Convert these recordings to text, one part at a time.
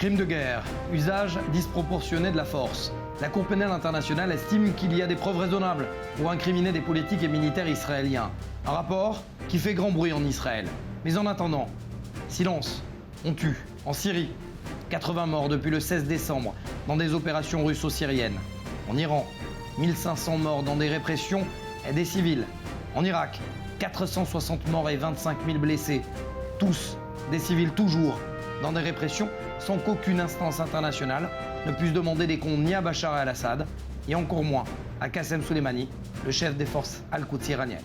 Crime de guerre, usage disproportionné de la force. La Cour pénale internationale estime qu'il y a des preuves raisonnables pour incriminer des politiques et militaires israéliens. Un rapport qui fait grand bruit en Israël. Mais en attendant, silence, on tue. En Syrie, 80 morts depuis le 16 décembre dans des opérations russo-syriennes. En Iran, 1500 morts dans des répressions et des civils. En Irak, 460 morts et 25 000 blessés. Tous des civils toujours dans des répressions sans qu'aucune instance internationale ne puisse demander des comptes ni à Bachar el-Assad et encore moins à Qassem Soleimani, le chef des forces al-Quds iraniennes.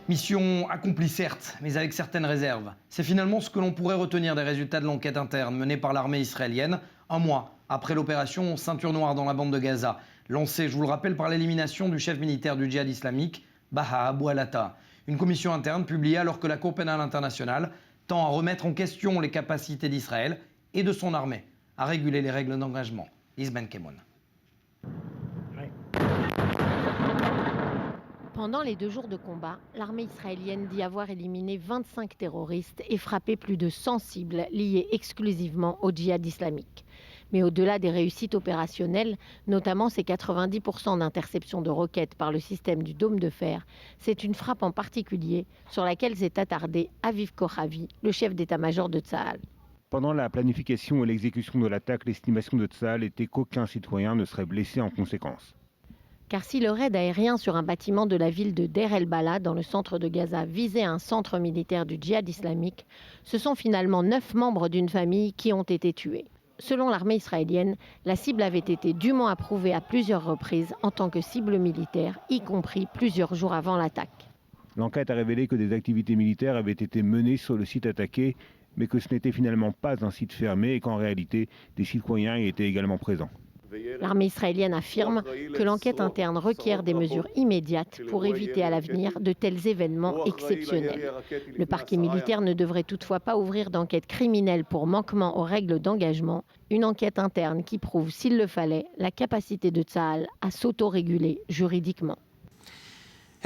Mission accomplie certes, mais avec certaines réserves. C'est finalement ce que l'on pourrait retenir des résultats de l'enquête interne menée par l'armée israélienne, un mois après l'opération Ceinture Noire dans la bande de Gaza, lancée, je vous le rappelle, par l'élimination du chef militaire du djihad islamique, Baha Abu al-Atta. Une commission interne publiée alors que la Cour pénale internationale tend à remettre en question les capacités d'Israël et de son armée à réguler les règles d'engagement. Isben Kemoun. Pendant les 2 jours de combat, l'armée israélienne dit avoir éliminé 25 terroristes et frappé plus de 100 cibles liées exclusivement au djihad islamique. Mais au-delà des réussites opérationnelles, notamment ces 90% d'interception de roquettes par le système du dôme de fer, c'est une frappe en particulier sur laquelle s'est attardé Aviv Kochavi, le chef d'état-major de Tsahal. Pendant la planification et l'exécution de l'attaque, l'estimation de Tsahal était qu'aucun citoyen ne serait blessé en conséquence. Car si le raid aérien sur un bâtiment de la ville de Deir el-Bala, dans le centre de Gaza, visait un centre militaire du djihad islamique, ce sont finalement 9 membres d'une famille qui ont été tués. Selon l'armée israélienne, la cible avait été dûment approuvée à plusieurs reprises en tant que cible militaire, y compris plusieurs jours avant l'attaque. L'enquête a révélé que des activités militaires avaient été menées sur le site attaqué, mais que ce n'était finalement pas un site fermé et qu'en réalité, des citoyens y étaient également présents. L'armée israélienne affirme que l'enquête interne requiert des mesures immédiates pour éviter à l'avenir de tels événements exceptionnels. Le parquet militaire ne devrait toutefois pas ouvrir d'enquête criminelle pour manquement aux règles d'engagement, une enquête interne qui prouve, s'il le fallait, la capacité de Tsahal à s'autoréguler juridiquement.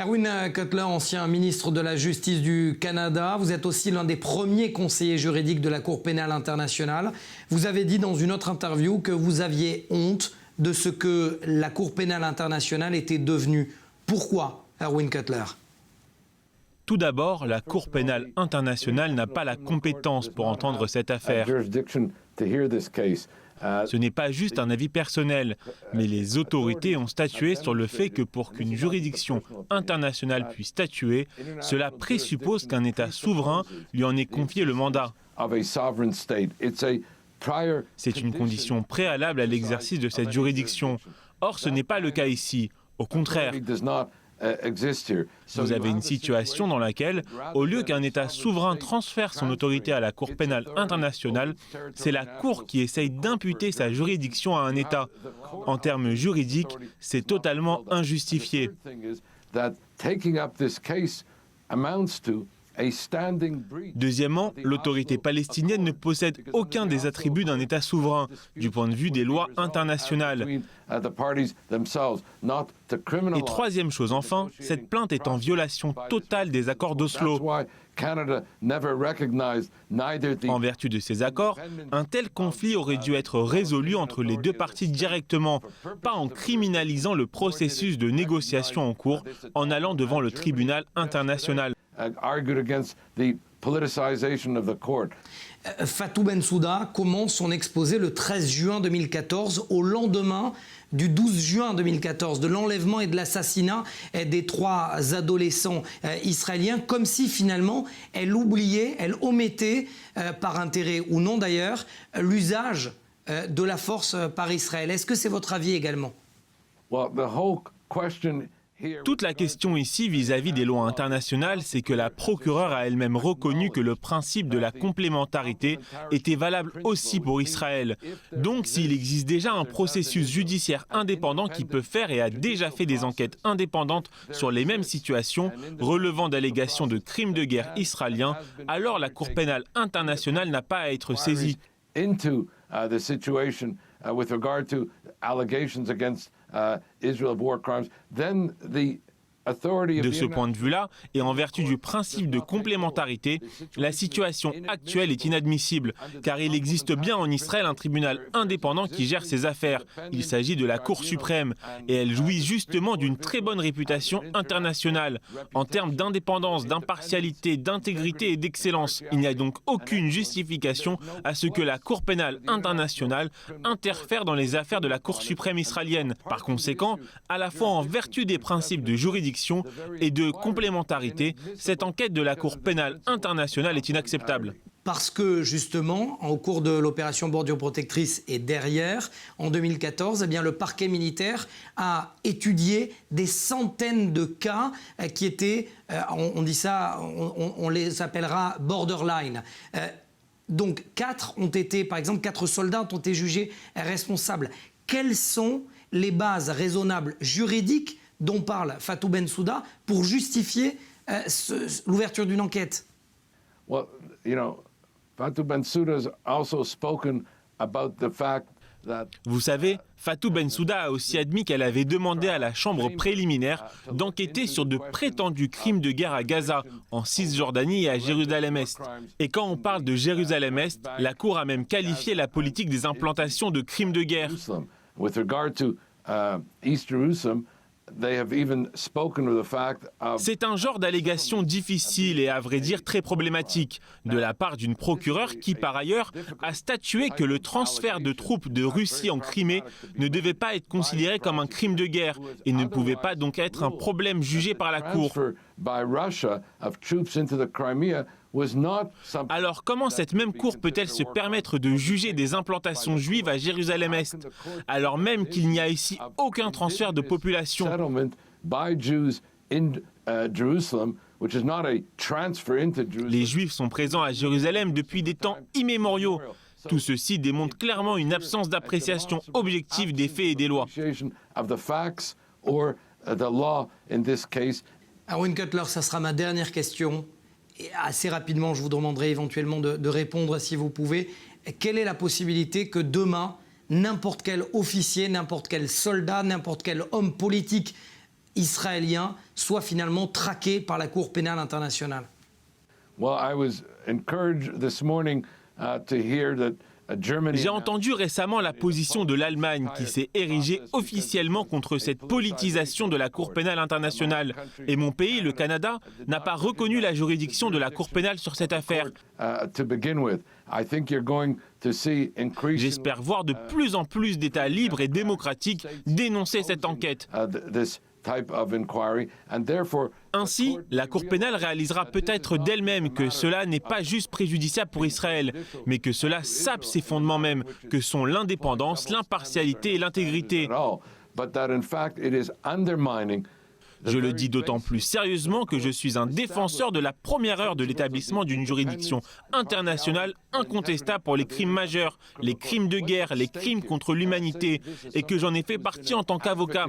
Erwin Cutler, ancien ministre de la Justice du Canada, vous êtes aussi l'un des premiers conseillers juridiques de la Cour pénale internationale. Vous avez dit dans une autre interview que vous aviez honte de ce que la Cour pénale internationale était devenue. Pourquoi, Erwin Cutler ? Tout d'abord, la Cour pénale internationale n'a pas la compétence pour entendre cette affaire. Ce n'est pas juste un avis personnel, mais les autorités ont statué sur le fait que pour qu'une juridiction internationale puisse statuer, cela présuppose qu'un État souverain lui en ait confié le mandat. C'est une condition préalable à l'exercice de cette juridiction. Or, ce n'est pas le cas ici. Au contraire. Vous avez une situation dans laquelle, au lieu qu'un État souverain transfère son autorité à la Cour pénale internationale, c'est la Cour qui essaye d'imputer sa juridiction à un État. En termes juridiques, c'est totalement injustifié. Deuxièmement, l'autorité palestinienne ne possède aucun des attributs d'un État souverain, du point de vue des lois internationales. Et troisième chose enfin, cette plainte est en violation totale des accords d'Oslo. En vertu de ces accords, un tel conflit aurait dû être résolu entre les deux parties directement, pas en criminalisant le processus de négociation en cours en allant devant le tribunal international. Fatou Bensouda commence son exposé le 13 juin 2014, au lendemain du 12 juin 2014, de l'enlèvement et de l'assassinat des 3 adolescents israéliens, comme si finalement elle oubliait, elle omettait, par intérêt ou non d'ailleurs, l'usage de la force par Israël. Est-ce que c'est votre avis également ? Toute la question ici vis-à-vis des lois internationales, c'est que la procureure a elle-même reconnu que le principe de la complémentarité était valable aussi pour Israël. Donc s'il existe déjà un processus judiciaire indépendant qui peut faire et a déjà fait des enquêtes indépendantes sur les mêmes situations relevant d'allégations de crimes de guerre israéliens, alors la Cour pénale internationale n'a pas à être saisie. With regard to allegations against Israel of war crimes, then the De ce point de vue-là, et en vertu du principe de complémentarité, la situation actuelle est inadmissible, car il existe bien en Israël un tribunal indépendant qui gère ses affaires. Il s'agit de la Cour suprême, et elle jouit justement d'une très bonne réputation internationale, en termes d'indépendance, d'impartialité, d'intégrité et d'excellence. Il n'y a donc aucune justification à ce que la Cour pénale internationale interfère dans les affaires de la Cour suprême israélienne. Par conséquent, à la fois en vertu des principes de juridiction et de complémentarité, cette enquête de la Cour pénale internationale est inacceptable. Parce que, justement, au cours de l'opération Bordure protectrice et derrière, en 2014, eh bien, le parquet militaire a étudié des centaines de cas qui étaient, on dit ça, on les appellera borderline. Donc, 4 ont été, par exemple, 4 soldats ont été jugés responsables. Quelles sont les bases raisonnables juridiques dont parle Fatou Bensouda pour justifier l'ouverture d'une enquête? Well, you know, Fatou Bensouda's also spoken about the fact that Vous savez, Fatou Bensouda a aussi admis qu'elle avait demandé à la chambre préliminaire d'enquêter sur de prétendus crimes de guerre à Gaza, en Cisjordanie et à Jérusalem-Est. Et quand on parle de Jérusalem-Est, la Cour a même qualifié la politique des implantations de crimes de guerre. with regard to East Jerusalem, they have even spoken of the fact of C'est un genre d'allégation difficile et à vrai dire très problématique de la part d'une procureure qui par ailleurs a statué que le transfert de troupes de Russie en Crimée ne devait pas être considéré comme un crime de guerre et ne pouvait pas donc être un problème jugé par la Cour. transfer by Russia of troops into the Crimea was not something. Alors comment cette même Cour peut-elle se permettre de juger des implantations juives à Jérusalem-Est, alors même qu'il n'y a ici aucun transfert de population? Settlement by Jews in Jerusalem, which is not a transfer into Jerusalem. Les Juifs sont présents à Jérusalem depuis des temps immémoriaux. Tout ceci démontre clairement une absence d'appréciation objective des faits et des lois. Of the facts or the law in this case. Arwen Cutler, ça sera ma dernière question. Et assez rapidement, je vous demanderai éventuellement de répondre si vous pouvez. Quelle est la possibilité que demain, n'importe quel officier, n'importe quel soldat, n'importe quel homme politique israélien soit finalement traqué par la Cour pénale internationale? Well, I was encouraged this morning to hear that Germany. J'ai entendu récemment la position de l'Allemagne qui s'est érigée officiellement contre cette politisation de la Cour pénale internationale. Et mon pays, le Canada, n'a pas reconnu la juridiction de la Cour pénale sur cette affaire. To begin with, I think you're going to see increasing. J'espère voir de plus en plus d'États libres et démocratiques dénoncer cette enquête. This type of inquiry, and therefore. Ainsi, la Cour pénale réalisera peut-être d'elle-même que cela n'est pas juste préjudiciable pour Israël, mais que cela sape ses fondements mêmes, que sont l'indépendance, l'impartialité et l'intégrité. But that in fact it is undermining. Je le dis d'autant plus sérieusement que je suis un défenseur de la première heure de l'établissement d'une juridiction internationale incontestable pour les crimes majeurs, les crimes de guerre, les crimes contre l'humanité, et que j'en ai fait partie en tant qu'avocat.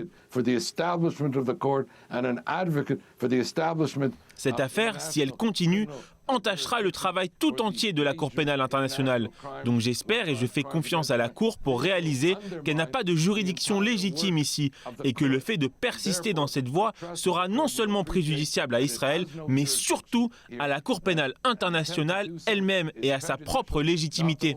Cette affaire, si elle continue, entachera le travail tout entier de la Cour pénale internationale. Donc j'espère et je fais confiance à la Cour pour réaliser qu'elle n'a pas de juridiction légitime ici et que le fait de persister dans cette voie sera non seulement préjudiciable à Israël, mais surtout à la Cour pénale internationale elle-même et à sa propre légitimité.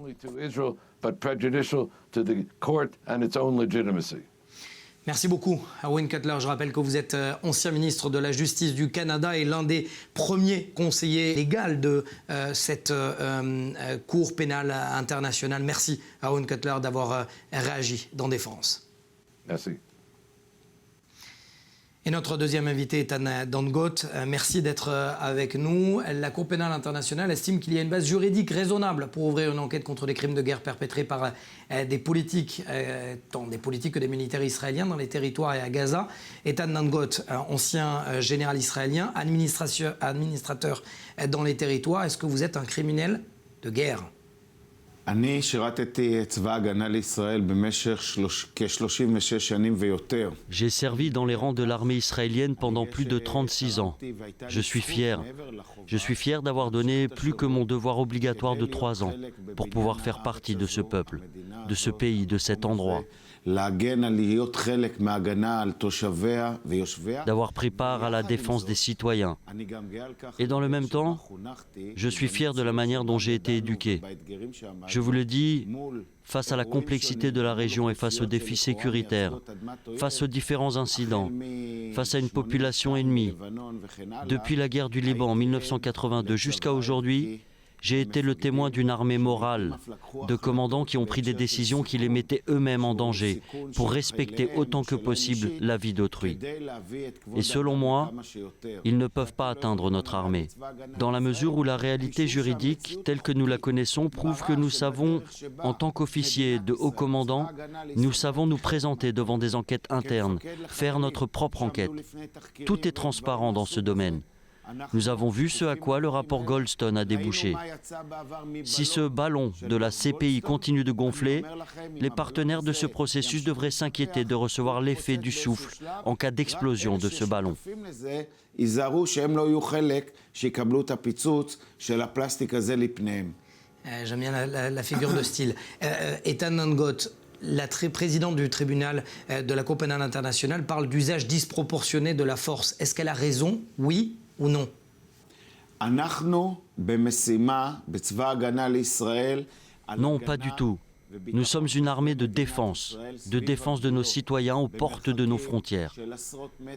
Merci beaucoup, Arwen Cutler. Je rappelle que vous êtes ancien ministre de la Justice du Canada et l'un des premiers conseillers légaux de cette Cour pénale internationale. Merci, Arwen Cutler, d'avoir réagi dans Défense. Merci. Et notre deuxième invité est Anne Dangote. Merci d'être avec nous. La Cour pénale internationale estime qu'il y a une base juridique raisonnable pour ouvrir une enquête contre les crimes de guerre perpétrés par des politiques, tant des politiques que des militaires israéliens dans les territoires et à Gaza. Et Anne Dangote, ancien général israélien, administrateur dans les territoires. Est-ce que vous êtes un criminel de guerre? אני שירתתי את צבא ההגנה לישראל במשך כ-36 שנים ויותר. J'ai servi dans les rangs de l'armée israélienne pendant plus de 36 ans. Je suis fier. Je suis fier d'avoir donné plus que mon devoir obligatoire de 3 ans pour pouvoir faire partie de ce peuple, de ce pays, de cet endroit. d'avoir pris part à la défense des citoyens. Et dans le même temps, je suis fier de la manière dont j'ai été éduqué. Je vous le dis, face à la complexité de la région et face aux défis sécuritaires, face aux différents incidents, face à une population ennemie, depuis la guerre du Liban en 1982 jusqu'à aujourd'hui, j'ai été le témoin d'une armée morale, de commandants qui ont pris des décisions qui les mettaient eux-mêmes en danger pour respecter autant que possible la vie d'autrui. Et selon moi, ils ne peuvent pas atteindre notre armée, dans la mesure où la réalité juridique, telle que nous la connaissons, prouve que nous savons, en tant qu'officiers de haut commandant, nous savons nous présenter devant des enquêtes internes, faire notre propre enquête. Tout est transparent dans ce domaine. Nous avons vu ce à quoi le rapport Goldstone a débouché. Si ce ballon de la CPI continue de gonfler, les partenaires de ce processus devraient s'inquiéter de recevoir l'effet du souffle en cas d'explosion de ce ballon. J'aime bien la figure de style. Ethan Nangot, la présidente du tribunal de la Cour pénale internationale, parle d'usage disproportionné de la force. Est-ce qu'elle a raison, oui ou non? Non, pas du tout. Nous sommes une armée de défense de nos citoyens aux portes de nos frontières,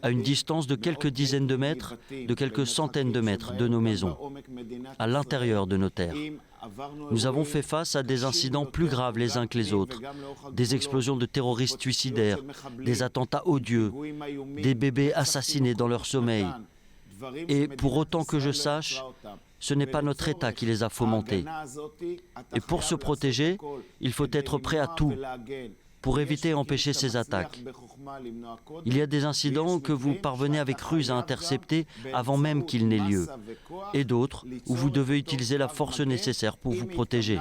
à une distance de quelques dizaines de mètres, de quelques centaines de mètres de nos maisons, à l'intérieur de nos terres. Nous avons fait face à des incidents plus graves les uns que les autres, des explosions de terroristes suicidaires, des attentats odieux, des bébés assassinés dans leur sommeil. Et pour autant que je sache, ce n'est pas notre État qui les a fomentés. Et pour se protéger, il faut être prêt à tout pour éviter et empêcher ces attaques. Il y a des incidents que vous parvenez avec ruse à intercepter avant même qu'ils n'aient lieu, et d'autres où vous devez utiliser la force nécessaire pour vous protéger.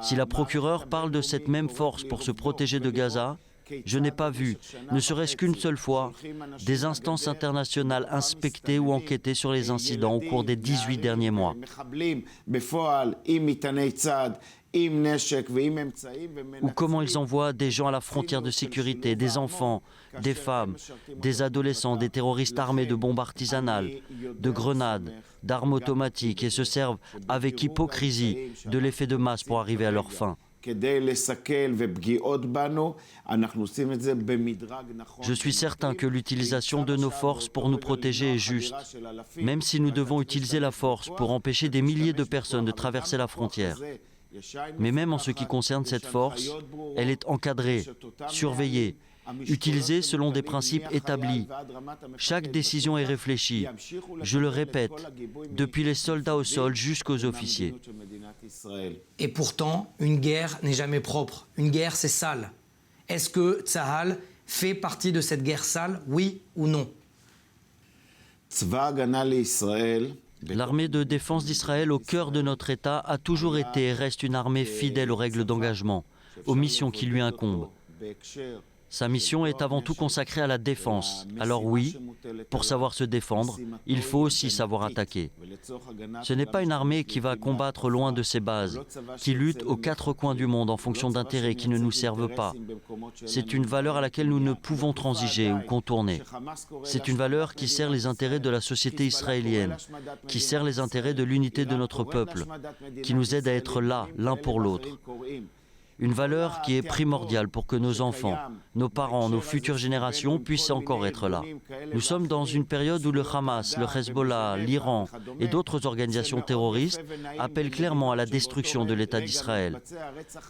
Si la procureure parle de cette même force pour se protéger de Gaza, je n'ai pas vu, ne serait-ce qu'une seule fois, des instances internationales inspecter ou enquêter sur les incidents au cours des 18 derniers mois. Ou comment ils envoient des gens à la frontière de sécurité, des enfants, des femmes, des adolescents, des terroristes armés de bombes artisanales, de grenades, d'armes automatiques et se servent avec hypocrisie de l'effet de masse pour arriver à leur fin. Je suis certain que l'utilisation de nos forces pour nous protéger est juste, même si nous devons utiliser la force pour empêcher des milliers de personnes de traverser la frontière. Mais même en ce qui concerne cette force, elle est encadrée, surveillée, utilisée selon des principes établis. Chaque décision est réfléchie, je le répète, depuis les soldats au sol jusqu'aux officiers. Et pourtant, une guerre n'est jamais propre. Une guerre, c'est sale. Est-ce que Tsahal fait partie de cette guerre sale, oui ou non? L'armée de défense d'Israël au cœur de notre État a toujours été et reste une armée fidèle aux règles d'engagement, aux missions qui lui incombent. Sa mission est avant tout consacrée à la défense. Alors oui, pour savoir se défendre, il faut aussi savoir attaquer. Ce n'est pas une armée qui va combattre loin de ses bases, qui lutte aux quatre coins du monde en fonction d'intérêts qui ne nous servent pas. C'est une valeur à laquelle nous ne pouvons transiger ou contourner. C'est une valeur qui sert les intérêts de la société israélienne, qui sert les intérêts de l'unité de notre peuple, qui nous aide à être là, l'un pour l'autre. Une valeur qui est primordiale pour que nos enfants, nos parents, nos futures générations puissent encore être là. Nous sommes dans une période où le Hamas, le Hezbollah, l'Iran et d'autres organisations terroristes appellent clairement à la destruction de l'État d'Israël.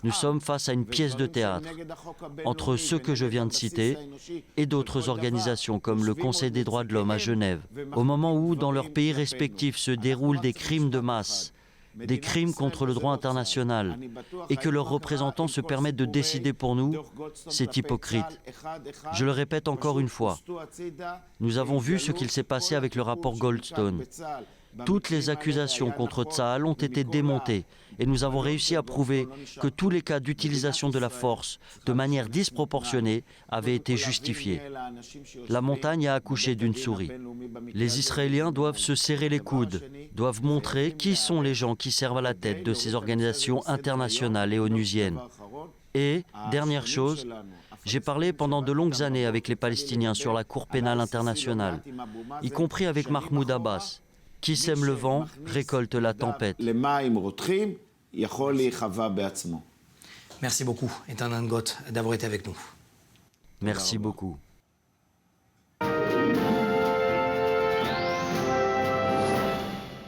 Nous sommes face à une pièce de théâtre entre ceux que je viens de citer et d'autres organisations comme le Conseil des droits de l'homme à Genève. Au moment où, dans leurs pays respectifs, se déroulent des crimes de masse, des crimes contre le droit international, et que leurs représentants se permettent de décider pour nous, c'est hypocrite. Je le répète encore une fois, nous avons vu ce qu'il s'est passé avec le rapport Goldstone. Toutes les accusations contre Tsahal ont été démontées et nous avons réussi à prouver que tous les cas d'utilisation de la force de manière disproportionnée avaient été justifiés. La montagne a accouché d'une souris. Les Israéliens doivent se serrer les coudes, doivent montrer qui sont les gens qui servent à la tête de ces organisations internationales et onusiennes. Et, dernière chose, j'ai parlé pendant de longues années avec les Palestiniens sur la Cour pénale internationale, y compris avec Mahmoud Abbas. Qui sème le vent récolte la tempête. Merci beaucoup, Ethan Angot, d'avoir été avec nous. Merci beaucoup.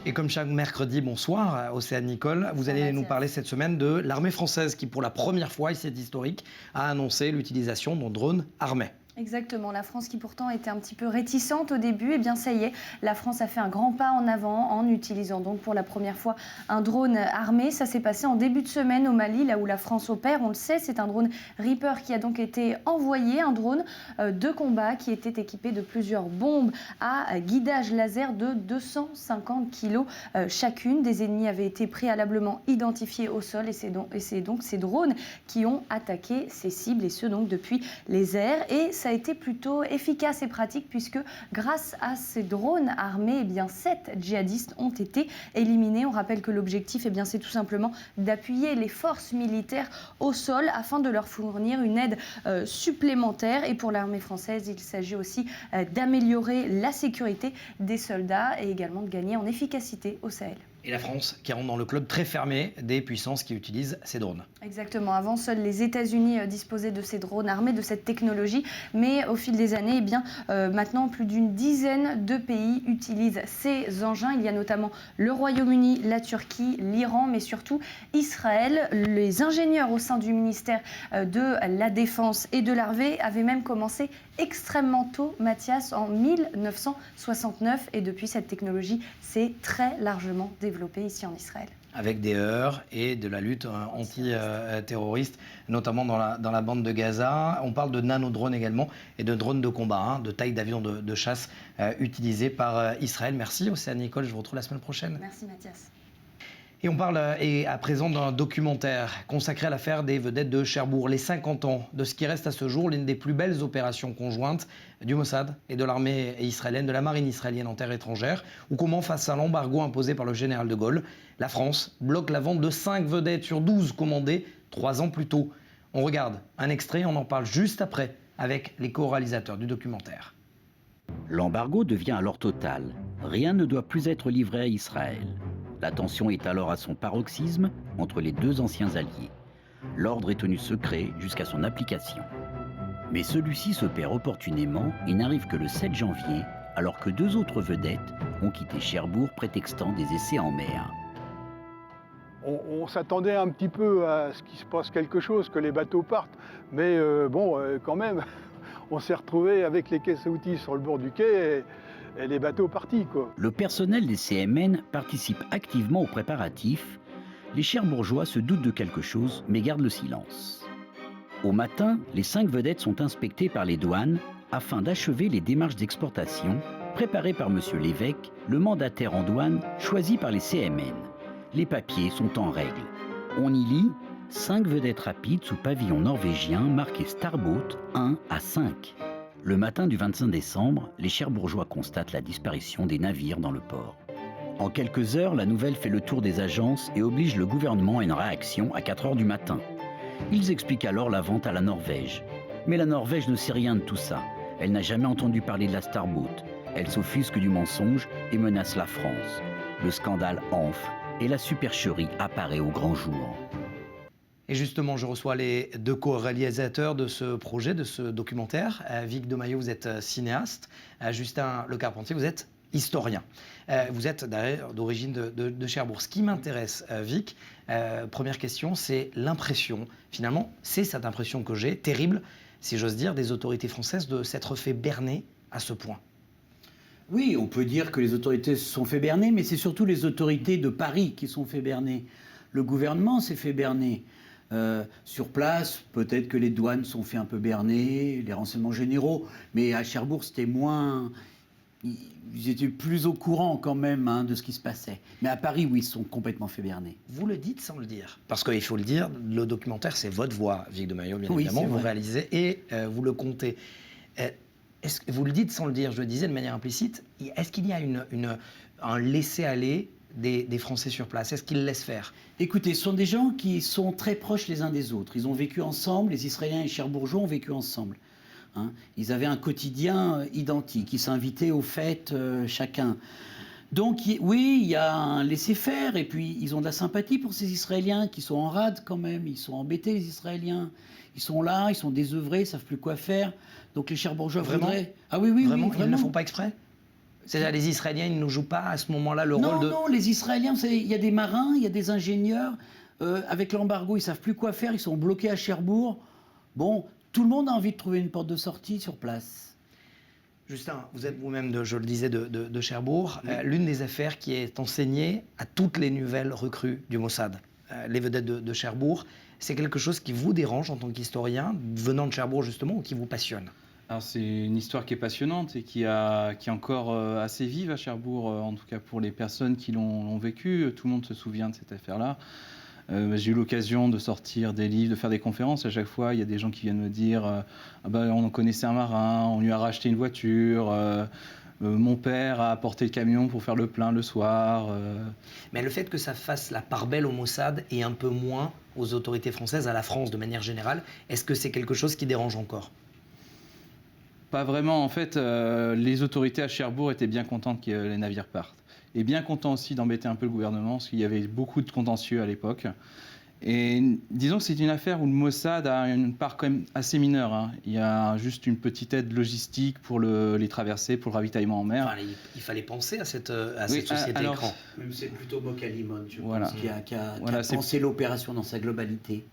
Et comme chaque mercredi, bonsoir, Océane Nicole, vous allez nous parler cette semaine de l'armée française qui, pour la première fois, et c'est historique, a annoncé l'utilisation de drones armés. Exactement, la France qui pourtant était un petit peu réticente au début, eh bien ça y est, la France a fait un grand pas en avant en utilisant donc pour la première fois un drone armé. Ça s'est passé en début de semaine au Mali, là où la France opère, on le sait, c'est un drone Reaper qui a donc été envoyé, un drone de combat qui était équipé de plusieurs bombes à guidage laser de 250 kg chacune. Des ennemis avaient été préalablement identifiés au sol et c'est donc ces drones qui ont attaqué ces cibles et ce donc depuis les airs. Et ça a été plutôt efficace et pratique puisque grâce à ces drones armés, eh bien 7 djihadistes ont été éliminés. On rappelle que l'objectif, eh bien, c'est tout simplement d'appuyer les forces militaires au sol afin de leur fournir une aide supplémentaire. Et pour l'armée française, il s'agit aussi d'améliorer la sécurité des soldats et également de gagner en efficacité au Sahel. Et la France qui rentre dans le club très fermé des puissances qui utilisent ces drones. Exactement. Avant, seuls les États-Unis disposaient de ces drones armés, de cette technologie. Mais au fil des années, eh bien, maintenant, plus d'une dizaine de pays utilisent ces engins. Il y a notamment le Royaume-Uni, la Turquie, l'Iran, mais surtout Israël. Les ingénieurs au sein du ministère de la Défense et de l'Armée avaient même commencé extrêmement tôt, Mathias, en 1969. Et depuis, cette technologie s'est très largement développée ici en Israël. Avec des heurts et de la lutte anti-terroriste, notamment dans la bande de Gaza. On parle de nanodrones également et de drones de combat, de taille d'avion de chasse utilisés par Israël. Merci Océane Nicole, je vous retrouve la semaine prochaine. Merci Mathias. Et on parle à présent d'un documentaire consacré à l'affaire des vedettes de Cherbourg, les 50 ans de ce qui reste à ce jour l'une des plus belles opérations conjointes du Mossad et de l'armée israélienne, de la marine israélienne en terre étrangère, ou comment, face à l'embargo imposé par le général de Gaulle, la France bloque la vente de 5 vedettes sur 12 commandées 3 ans plus tôt. On regarde un extrait, on en parle juste après avec les co-réalisateurs du documentaire. L'embargo devient alors total. Rien ne doit plus être livré à Israël. La tension est alors à son paroxysme entre les deux anciens alliés. L'ordre est tenu secret jusqu'à son application. Mais celui-ci se perd opportunément et n'arrive que le 7 janvier, alors que 2 autres vedettes ont quitté Cherbourg prétextant des essais en mer. On s'attendait un petit peu à ce qu'il se passe quelque chose, que les bateaux partent, mais quand même, on s'est retrouvé avec les caisses à outils sur le bord du quai et les bateaux partis, quoi. Le personnel des CMN participe activement aux préparatifs. Les Cherbourgeois se doutent de quelque chose, mais gardent le silence. Au matin, les 5 vedettes sont inspectées par les douanes afin d'achever les démarches d'exportation préparées par M. Lévesque, le mandataire en douane choisi par les CMN. Les papiers sont en règle. On y lit 5 vedettes rapides sous pavillon norvégien marqué Starboat 1 à 5. Le matin du 25 décembre, les Cherbourgeois constatent la disparition des navires dans le port. En quelques heures, la nouvelle fait le tour des agences et oblige le gouvernement à une réaction à 4 heures du matin. Ils expliquent alors la vente à la Norvège. Mais la Norvège ne sait rien de tout ça. Elle n'a jamais entendu parler de la Starboat. Elle s'offusque du mensonge et menace la France. Le scandale enfle et la supercherie apparaît au grand jour. Et justement, je reçois les 2 co-réalisateurs de ce projet, de ce documentaire. Vic Demaillot, vous êtes cinéaste. Justin Le Carpentier, vous êtes historien. Vous êtes d'ailleurs d'origine de Cherbourg. Ce qui m'intéresse, Vic, première question, c'est l'impression, finalement, c'est cette impression que j'ai, terrible, si j'ose dire, des autorités françaises de s'être fait berner à ce point. Oui, on peut dire que les autorités se sont fait berner, mais c'est surtout les autorités de Paris qui se sont fait berner. Le gouvernement s'est fait berner. Sur place, peut-être que les douanes sont fait un peu berner, les renseignements généraux, mais à Cherbourg, c'était moins... Ils étaient plus au courant quand même de ce qui se passait. Mais à Paris, oui, ils se sont complètement fait berner. Vous le dites sans le dire. Parce qu'il faut le dire, le documentaire, c'est votre voix, Vic Demaillot, bien évidemment. Vous réalisez et vous le comptez. Vous le dites sans le dire, je le disais de manière implicite. Est-ce qu'il y a un laisser-aller des Français sur place? Est-ce qu'ils laissent faire? Écoutez, ce sont des gens qui sont très proches les uns des autres. Ils ont vécu ensemble, les Israéliens et les Cherbourgeois ont vécu ensemble. Hein. Ils avaient un quotidien identique, ils s'invitaient aux fêtes chacun. Donc oui, il y a un laisser-faire, et puis ils ont de la sympathie pour ces Israéliens qui sont en rade quand même, ils sont embêtés les Israéliens, ils sont là, ils sont désœuvrés, ils ne savent plus quoi faire. Donc les Cherbourgeois voudraient... Ah oui, vraiment, vraiment. Ils ne le font pas exprès? C'est-à-dire les Israéliens, ils ne jouent pas à ce moment-là le rôle de... Non, les Israéliens, vous savez, il y a des marins, il y a des ingénieurs, avec l'embargo, ils ne savent plus quoi faire, ils sont bloqués à Cherbourg. Bon, tout le monde a envie de trouver une porte de sortie sur place. Justin, vous êtes vous-même, je le disais, de Cherbourg. L'une des affaires qui est enseignée à toutes les nouvelles recrues du Mossad, les vedettes de Cherbourg, c'est quelque chose qui vous dérange en tant qu'historien, venant de Cherbourg justement, ou qui vous passionne? Alors c'est une histoire qui est passionnante et qui est encore assez vive à Cherbourg, en tout cas pour les personnes qui l'ont vécu. Tout le monde se souvient de cette affaire-là. J'ai eu l'occasion de sortir des livres, de faire des conférences. À chaque fois, il y a des gens qui viennent me dire ah ben, on connaissait un marin, on lui a racheté une voiture, mon père a apporté le camion pour faire le plein le soir. Mais le fait que ça fasse la part belle au Mossad et un peu moins aux autorités françaises, à la France de manière générale, est-ce que c'est quelque chose qui dérange encore? Pas vraiment. En fait, les autorités à Cherbourg étaient bien contentes que les navires partent. Et bien content aussi d'embêter un peu le gouvernement, parce qu'il y avait beaucoup de contentieux à l'époque. Et disons que c'est une affaire où le Mossad a une part quand même assez mineure. Hein. Il y a juste une petite aide logistique pour les traversées, pour le ravitaillement en mer. Enfin, il fallait penser à cette société écran. C'est plutôt Bocalimon, je voilà. pense, qui a pensé l'opération dans sa globalité.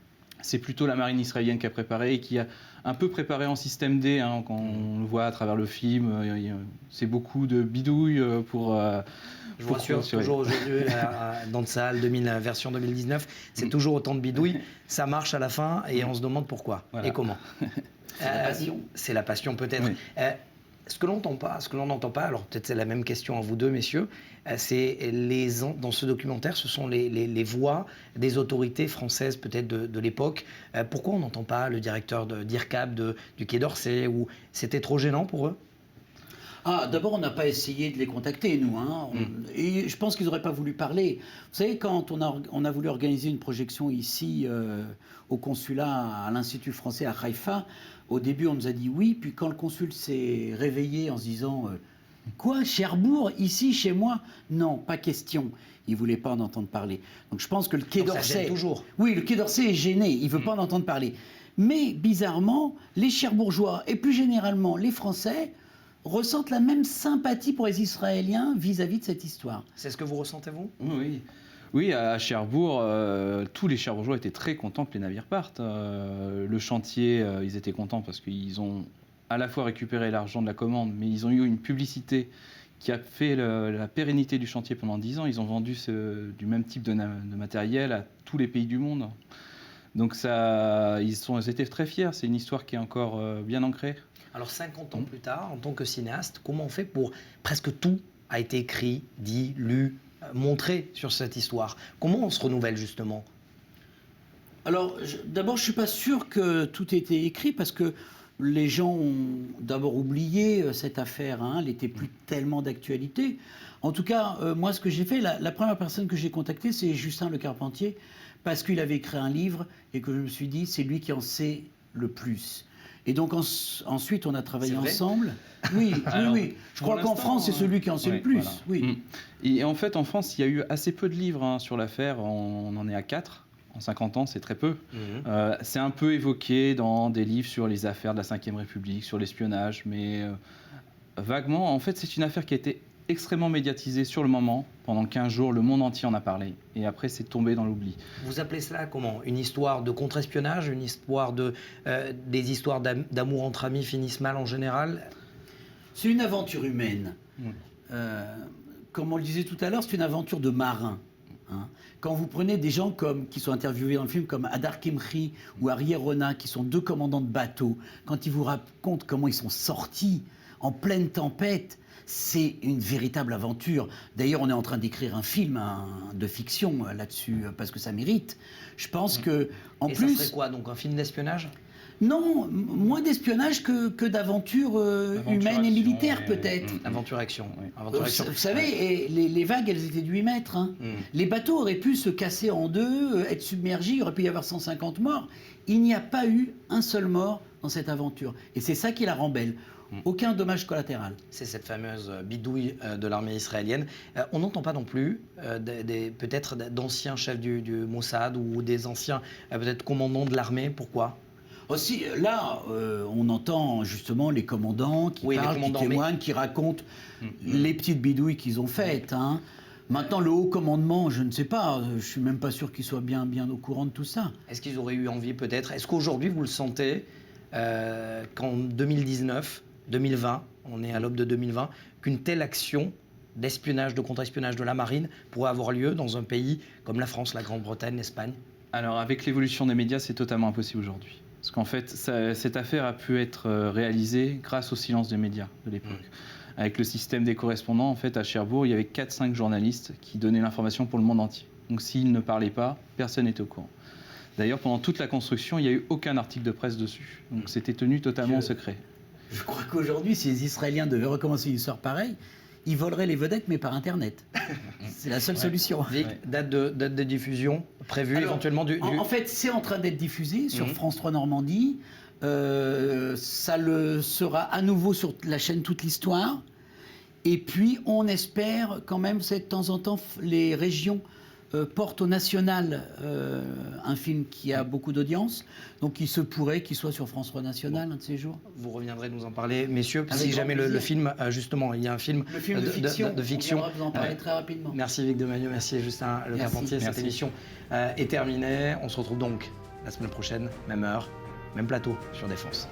C'est plutôt la marine israélienne qui a préparé et qui a un peu préparé en système D, hein, quand on le voit à travers le film. C'est beaucoup de bidouilles pour... Je vous rassure, toujours aujourd'hui, dans le salle version 2019, c'est toujours autant de bidouilles. Ça marche à la fin et on se demande pourquoi et comment. C'est la passion. C'est la passion peut-être. Oui. Ce que l'on n'entend pas, alors peut-être c'est la même question à vous deux, messieurs, c'est dans ce documentaire, ce sont les voix des autorités françaises peut-être de l'époque. Pourquoi on n'entend pas le directeur d'IRCAP du Quai d'Orsay, ou c'était trop gênant pour eux? D'abord, on n'a pas essayé de les contacter, nous. Hein. Et je pense qu'ils n'auraient pas voulu parler. Vous savez, quand on a voulu organiser une projection ici, au consulat, à l'Institut français à Haïfa, au début, on nous a dit oui. Puis quand le consul s'est réveillé en se disant quoi, Cherbourg, ici, chez moi? Non, pas question. Il ne voulait pas en entendre parler. Donc je pense que le Quai d'Orsay... Ça gêne toujours. Oui, le Quai d'Orsay est gêné. Il ne veut pas en entendre parler. Mais bizarrement, les Cherbourgeois, et plus généralement les Français, ressentent la même sympathie pour les Israéliens vis-à-vis de cette histoire. C'est ce que vous ressentez, vous? Oui, à Cherbourg, tous les Cherbourgeois étaient très contents que les navires partent. Le chantier, ils étaient contents parce qu'ils ont à la fois récupéré l'argent de la commande, mais ils ont eu une publicité qui a fait la pérennité du chantier pendant 10 ans. Ils ont vendu du même type de matériel à tous les pays du monde. Donc ils étaient très fiers. C'est une histoire qui est encore bien ancrée. Alors 50 ans plus tard, en tant que cinéaste, comment on fait pour... Presque tout a été écrit, dit, lu, montré sur cette histoire. Comment on se renouvelle justement? Alors d'abord, je ne suis pas sûr que tout ait été écrit parce que les gens ont d'abord oublié cette affaire. Hein, elle n'était plus tellement d'actualité. En tout cas, moi, ce que j'ai fait, la première personne que j'ai contactée, c'est Justin Le Carpentier, parce qu'il avait écrit un livre et que je me suis dit, c'est lui qui en sait le plus. Et donc ensuite, on a travaillé ensemble. Oui, alors, oui. Je crois qu'en France, c'est celui qui en sait le plus. Voilà. Oui. Et en fait, en France, il y a eu assez peu de livres sur l'affaire. On en est à 4. En 50 ans, c'est très peu. C'est un peu évoqué dans des livres sur les affaires de la Ve République, sur l'espionnage, mais vaguement, en fait, c'est une affaire qui a été extrêmement médiatisée sur le moment. Pendant 15 jours, le monde entier en a parlé. Et après, c'est tombé dans l'oubli. Vous appelez cela comment? Une histoire de contre-espionnage? Une histoire des histoires d'amour entre amis finissent mal en général? C'est une aventure humaine. Comme on le disait tout à l'heure, c'est une aventure de marin. Hein. Quand vous prenez des gens qui sont interviewés dans le film, comme Hadar Kemri ou Ariel Rona, qui sont 2 commandants de bateau, quand ils vous racontent comment ils sont sortis en pleine tempête, c'est une véritable aventure. D'ailleurs, on est en train d'écrire un film de fiction là-dessus, parce que ça mérite. Je pense que, en plus... ça serait quoi, donc un film d'espionnage? Non, moins d'espionnage que d'aventures humaines et militaires peut-être. Aventure-action, oui. Aventure-action. Vous savez, les vagues, elles étaient de 8 mètres. Hein. Les bateaux auraient pu se casser en deux, être submergés, il aurait pu y avoir 150 morts. Il n'y a pas eu un seul mort dans cette aventure. Et c'est ça qui la rend belle. Aucun dommage collatéral. C'est cette fameuse bidouille de l'armée israélienne. On n'entend pas non plus peut-être d'anciens chefs du Mossad ou des anciens peut-être commandants de l'armée. Pourquoi ? Aussi, là, on entend justement les commandants qui parlent, qui témoignent, qui racontent les petites bidouilles qu'ils ont faites. Hein. Maintenant, le haut commandement, je ne sais pas, je suis même pas sûr qu'ils soient bien au courant de tout ça. Est-ce qu'ils auraient eu envie peut-être? Est-ce qu'aujourd'hui, vous le sentez, qu'en 2019, 2020, on est à l'aube de 2020, qu'une telle action d'espionnage, de contre-espionnage de la marine pourrait avoir lieu dans un pays comme la France, la Grande-Bretagne, l'Espagne? Alors, avec l'évolution des médias, c'est totalement impossible aujourd'hui. Parce qu'en fait, cette affaire a pu être réalisée grâce au silence des médias de l'époque. Avec le système des correspondants, en fait, à Cherbourg, il y avait 4-5 journalistes qui donnaient l'information pour le monde entier. Donc s'ils ne parlaient pas, personne n'était au courant. D'ailleurs, pendant toute la construction, il n'y a eu aucun article de presse dessus. Donc c'était tenu totalement en secret. Je crois qu'aujourd'hui, si les Israéliens devaient recommencer une histoire pareille, ils voleraient les vedettes, mais par Internet. C'est la seule solution. Vic, date de diffusion prévue éventuellement du... En fait, c'est en train d'être diffusé sur France 3 Normandie. Ça le sera à nouveau sur la chaîne Toute l'Histoire. Et puis, on espère quand même, de temps en temps, les régions portent au national un film qui a beaucoup d'audience. Donc, il se pourrait qu'il soit sur France 3 National un de ces jours. Vous reviendrez nous en parler, messieurs, si jamais le film, justement, il y a un film, de fiction. De fiction. On vous en parler très rapidement. Merci Vic Demaniaux, merci Justin Le Carpentier. Cette émission est terminée. On se retrouve donc la semaine prochaine, même heure, même plateau sur Défense.